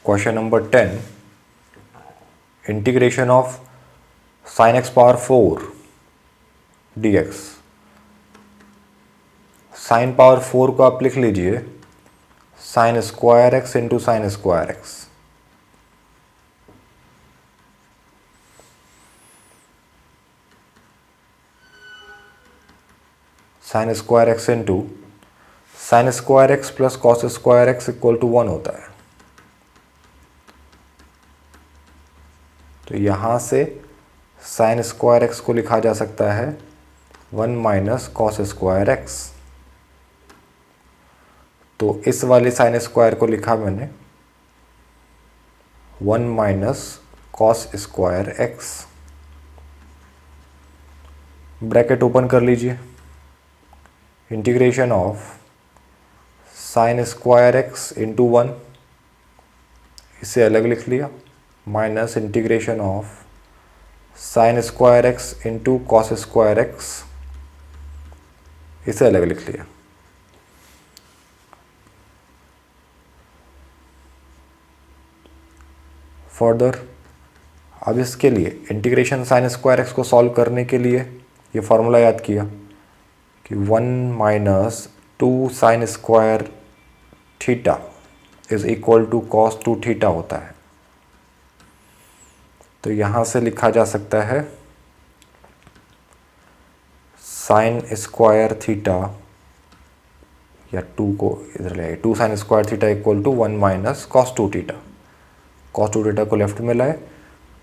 Question number 10, integration of sine X power 4 dx। Sine power 4 को आप लिख लीजिए sine square x into sine square X. Sine square x into sine square X plus cos square X equal to 1 होता है। तो यहाँ से sign square X को लिखा जा सकता है 1 माइनस कॉस स्क्वायर एक्स। तो इस वाले साइन स्क्वायर को लिखा मैंने 1 minus cos square X. Bracket open कर लीजिए, integration of sine square x into 1, इसे अलग लिख लिया, minus integration of sine square x into cos square X, इसे अलग लिख लिया। फर्दर अब इसके लिए इंटीग्रेशन साइन स्क्वायर एक्स को सॉल्व करने के लिए ये फॉर्मूला याद किया कि 1 minus 2 sine square theta is equal to cos 2 theta होता है। तो यहाँ से लिखा जा सकता है साइन स्क्वायर थीटा, या 2 को इधर ले आए, 2 sine square theta equal to 1 minus cos 2 theta. Cos 2 theta को लेफ्ट में लाए,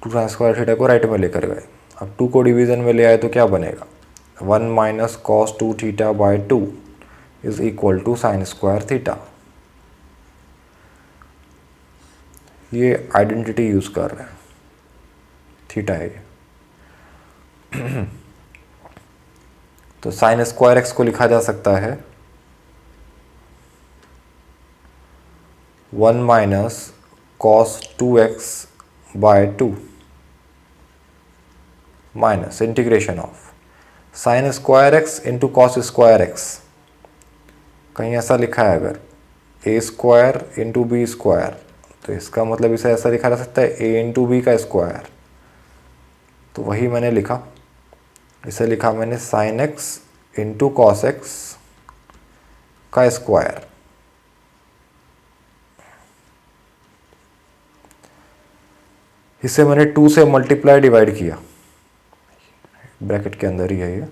2 साइन स्क्वायर थीटा को राइट में लेकर गए। अब 2 को डिवीज़न में ले आए तो क्या बनेगा, 1 minus cos 2 theta by 2 is equal to sine square theta. ये आइडेंटिटी यूज़ कर रहे हैं, थीटा है ये। तो साइन स्क्वायर एक्स को लिखा जा सकता है 1 minus cos 2x by 2 minus integration of sine square x into cos square x. कहीं ऐसा लिखा है अगर a square into b square, तो इसका मतलब इसे ऐसा लिखा जा सकता है ए इंटू बी का स्क्वायर। तो वही मैंने लिखा, इसे लिखा मैंने sine x into cos x का स्क्वायर। इसे मैंने 2 से मल्टीप्लाई डिवाइड किया, ब्रैकेट के अंदर ही है ये।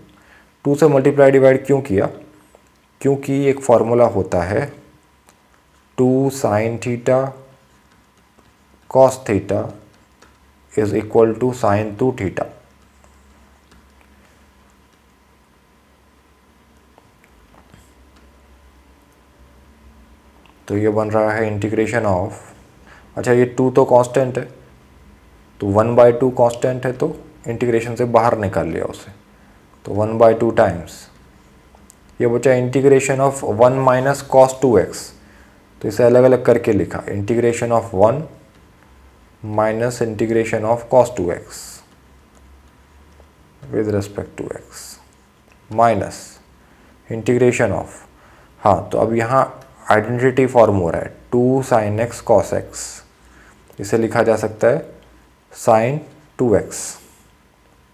2 से मल्टीप्लाई डिवाइड क्यों किया, क्योंकि एक फॉर्मूला होता है 2 sine theta cos theta is equal to sine 2 theta. तो ये बन रहा है इंटीग्रेशन ऑफ, अच्छा ये 2 तो कांस्टेंट है, तो 1/2 कांस्टेंट है, तो इंटीग्रेशन से बाहर निकाल लिया उसे, तो 1/2 टाइम्स ये बचा integration of 1 minus cos 2x। तो इसे अलग अलग करके लिखा, integration of 1 minus integration of cos 2x with respect to x minus integration of, हाँ तो अब यहाँ आइडेंटिटी फॉर्म हो रहा है 2 साइन एक्स कॉस एक्स, इसे लिखा जा सकता है साइन 2x।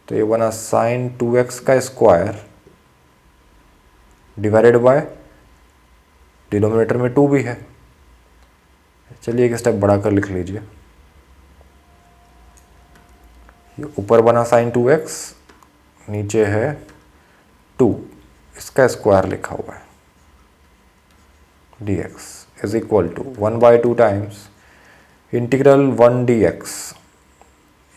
तो ये बना साइन 2x का स्क्वायर डिवाइडेड बाय, डिनोमिनेटर में 2 भी है, चलिए एक स्टेप बढ़ाकर लिख लीजिए। ये ऊपर बना साइन 2x, नीचे है 2, इसका स्क्वायर लिखा हुआ है dx is equal to 1/2 times integral 1 dx,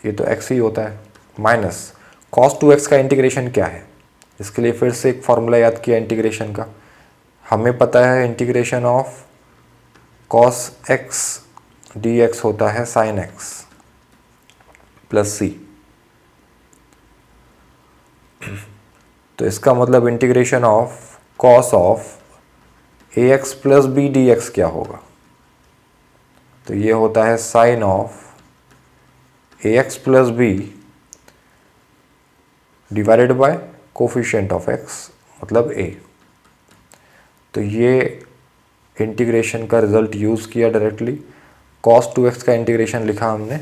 ये तो x ही होता है, माइनस cos 2x का इंटीग्रेशन क्या है। इसके लिए फिर से एक फॉर्मूला याद किया इंटीग्रेशन का, हमें पता है integration of cos x dx होता है sin x प्लस c। तो इसका मतलब integration of cos of ax plus b dx क्या होगा, तो ये होता है sine of ax plus b divided by coefficient of x मतलब a। तो ये इंटीग्रेशन का रिजल्ट यूज़ किया डायरेक्टली, cos 2x का इंटीग्रेशन लिखा हमने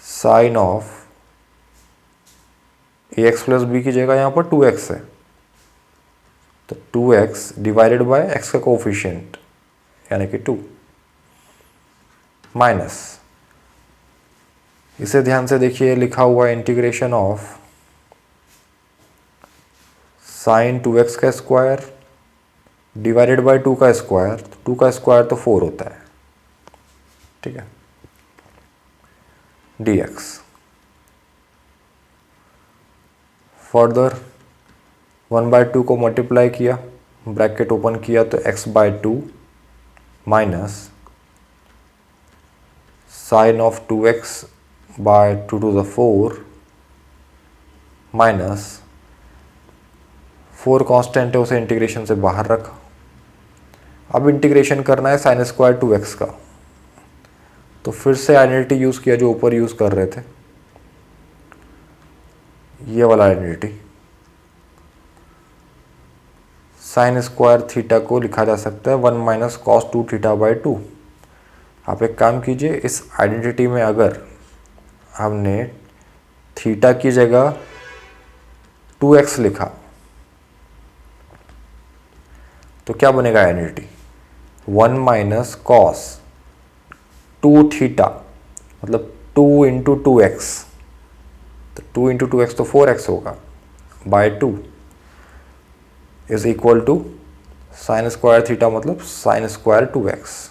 sine of ax plus b की जगह यहाँ पर 2x है, तो 2x डिवाइडेड बाय x का कोफिशिएंट यानी कि 2 माइनस, इसे ध्यान से देखिए लिखा हुआ है इंटीग्रेशन ऑफ साइन 2x का स्क्वायर डिवाइडेड बाय 2 का स्क्वायर, 2 का स्क्वायर तो 4 होता है, ठीक है, dx। फर्दर 1/2 को मल्टीप्लाई किया, ब्रैकेट ओपन किया तो x/2 minus sine of 2x/2 minus 4 constant है, उसे इंटीग्रेशन से बाहर रखा। अब इंटीग्रेशन करना है साइन स्क्वायर 2x का, तो फिर से आइडेंटिटी यूज़ किया जो ऊपर यूज़ कर रहे थे, ये वाला आइडेंटिटी। साइन स्क्वायर थीटा को लिखा जा सकता है 1 माइनस कॉस 2 थीटा/2। आप एक काम कीजिए, इस आइडेंटिटी में अगर हमने थीटा की जगह 2x लिखा तो क्या बनेगा आइडेंटिटी, 1 माइनस कॉस 2 थीटा मतलब 2 इंटू 2x, तो 2 इंटू 2x तो 4x होगा by 2 is equal to sine square theta मतलब साइन स्क्वायर 2x।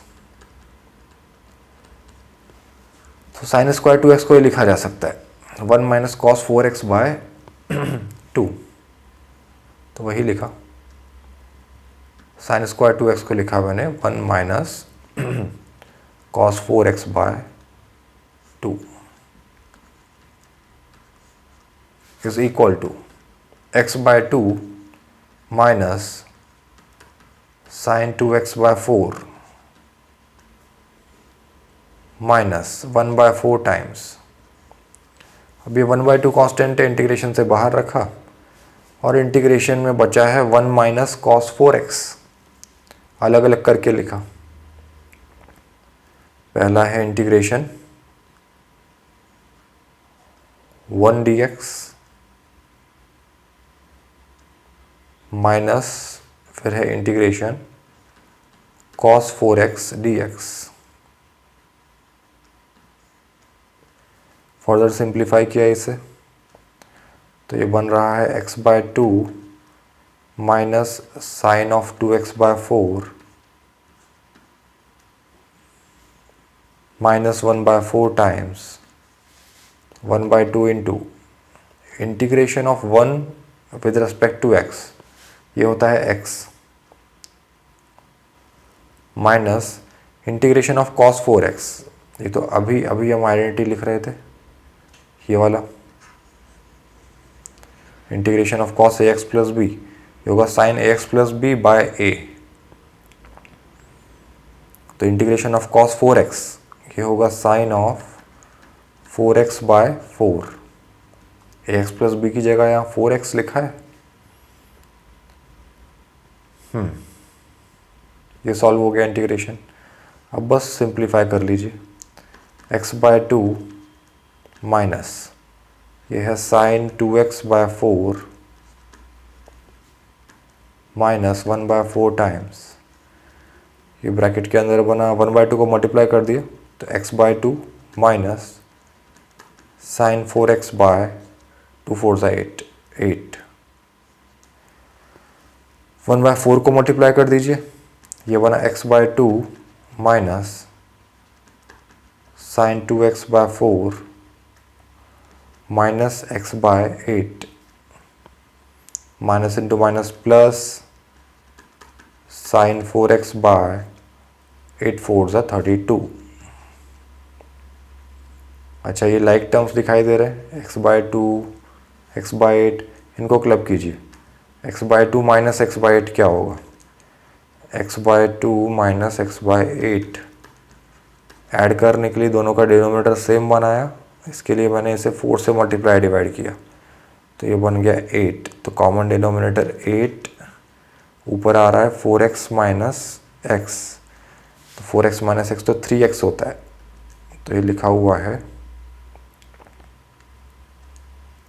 तो साइन स्क्वायर 2x को ही लिखा जा सकता है 1 माइनस कॉस 4x बाय 2, तो वही लिखा, साइन स्क्वायर 2x को लिखा मैंने 1 minus cos 4x by 2 is equal to x/2 minus sine 2x/4 minus 1/4 times, अब ये 1/2 कांस्टेंट है, इंटीग्रेशन से बाहर रखा और इंटीग्रेशन में बचा है 1 माइनस कॉस 4x, अलग अलग करके लिखा। पहला है इंटीग्रेशन 1 dx माइनस फिर है integration cos 4x dx। Further simplify किया इसे तो ये बन रहा है x/2 minus sine of 2x/4 minus 1/4 times 1/2 into integration of 1 with respect to x, ये होता है x, minus integration of cos 4x, ये तो अभी हम आइडेंटिटी लिख रहे थे, ये वाला integration of cos ax plus b, ये होगा sine ax plus b by a, तो इंटीग्रेशन ऑफ cos 4x ये होगा sine of 4x by 4, ax plus b की जगह यहाँ 4x लिखा है। ये सॉल्व हो गया इंटीग्रेशन। अब बस सिंप्लीफाई कर लीजिए, x/2 माइनस ये है साइन 2x/4 माइनस 1/4 टाइम्स, ये ब्रैकेट के अंदर बना, 1/2 को मल्टीप्लाई कर दिया तो x/2 minus sign 4x by 2 4 8 8, 1/4 को मल्टीप्लाई कर दीजिए, ये बना x/2 minus sine 2x/4 minus x/8, minus into minus plus sine 4x by 8 4 32। अच्छा, ये लाइक टर्म्स दिखाई दे रहे हैं, x/2 x/8, इनको क्लब कीजिए, x/2 माइनस x/8 क्या होगा, x/2 माइनस x/8, ऐड करने के लिए दोनों का डिनोमिनेटर सेम बनाया, इसके लिए मैंने इसे 4 से मल्टीप्लाई डिवाइड किया तो ये बन गया 8, तो कॉमन डिनोमिनेटर 8, ऊपर आ रहा है 4x माइनस x, तो 4x माइनस एक्स तो 3x होता है, तो ये लिखा हुआ है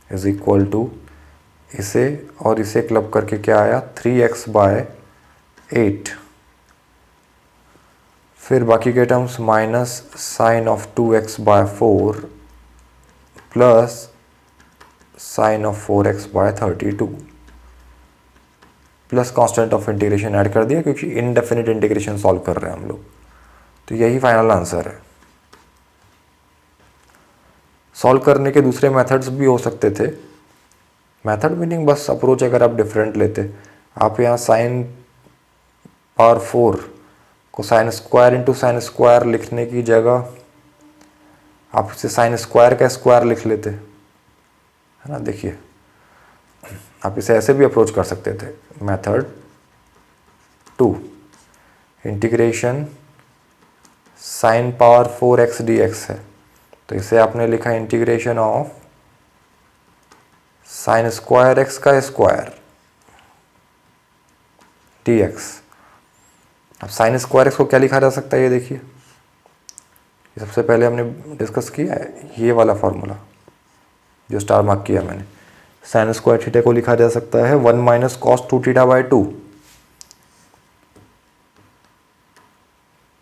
इज इक्वल टू, इसे और इसे क्लब करके क्या आया 3x बाय 8। फिर बाकी के terms minus sine of 2x by 4 plus sine of 4x by 32 plus constant of integration add कर दिया क्योंकि इनडेफिनिट इंटीग्रेशन सॉल्व कर रहे हैं हम लोग। तो यही फाइनल आंसर है। सॉल्व करने के दूसरे मेथड्स भी हो सकते थे। मेथड मीनिंग बस अप्रोच अगर आप डिफरेंट लेते, आप यहाँ साइन पावर 4 को sine square into sine square लिखने की जगह आप इसे साइन स्क्वायर का स्क्वायर लिख लेते, है ना। देखिए आप इसे ऐसे भी अप्रोच कर सकते थे। Method 2, integration sine power 4x dx है, तो इसे आपने लिखा integration of sine square x का स्क्वायर dx। अब साइन स्क्वायर x को क्या लिखा जा सकता है, ये देखिए, ये सबसे पहले हमने डिस्कस किया है ये वाला फॉर्मूला जो स्टार मार्क किया मैंने। साइन स्क्वायर थीटा को लिखा जा सकता है 1 माइनस कॉस 2 थीटा बाय 2।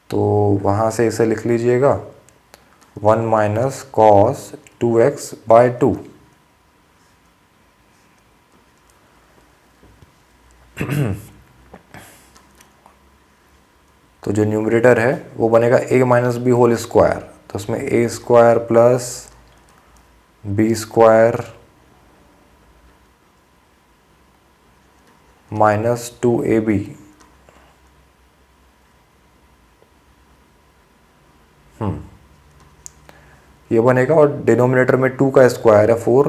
तो वहाँ से इसे लिख लीजिएगा 1 माइनस कॉस 2x बाय 2। तो जो न्यूमरेटर है वो बनेगा a minus b whole square, तो उसमें a square plus b square minus 2ab, ये बनेगा। और डिनोमिनेटर में 2 का स्क्वायर है 4,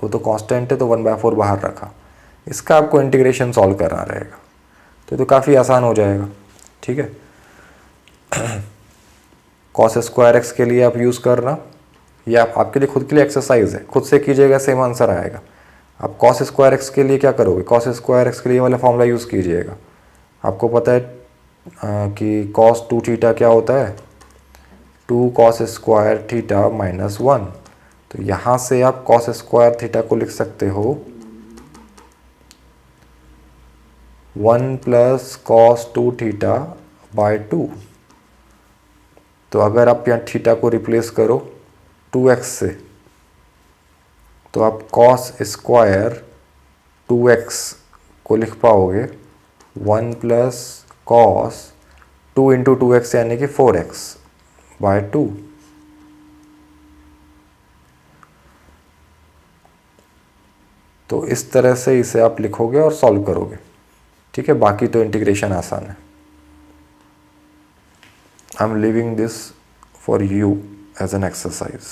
तो कांस्टेंट है तो 1/4 बाहर रखा। इसका आपको इंटीग्रेशन सॉल्व करना रहेगा, तो काफ़ी आसान हो जाएगा। ठीक है, कॉस स्क्वायर एक्स के लिए आप यूज़ करना, ये आपके लिए खुद के लिए एक्सरसाइज है, खुद से कीजिएगा सेम आंसर आएगा। आप कॉस स्क्वायर एक्स के लिए क्या करोगे, कॉस स्क्वायर एक्स के लिए वाला फॉर्मूला यूज़ कीजिएगा। आपको पता है कि कॉस 2 थीटा क्या होता है, 2 कॉस स्क्वायर थीटा माइनस 1। तो यहाँ से आप कॉस स्क्वायर थीटा को लिख सकते हो 1 प्लस कॉस 2 थीटा बाय 2। तो अगर आप यहाँ थीटा को रिप्लेस करो 2x से, तो आप कॉस स्क्वायर 2x को लिख पाओगे 1 प्लस कॉस 2 इंटू 2x यानी कि 4x बाय 2। तो इस तरह से इसे आप लिखोगे और सॉल्व करोगे। ठीक है, बाकी तो इंटीग्रेशन आसान है। I am leaving this for you as an exercise.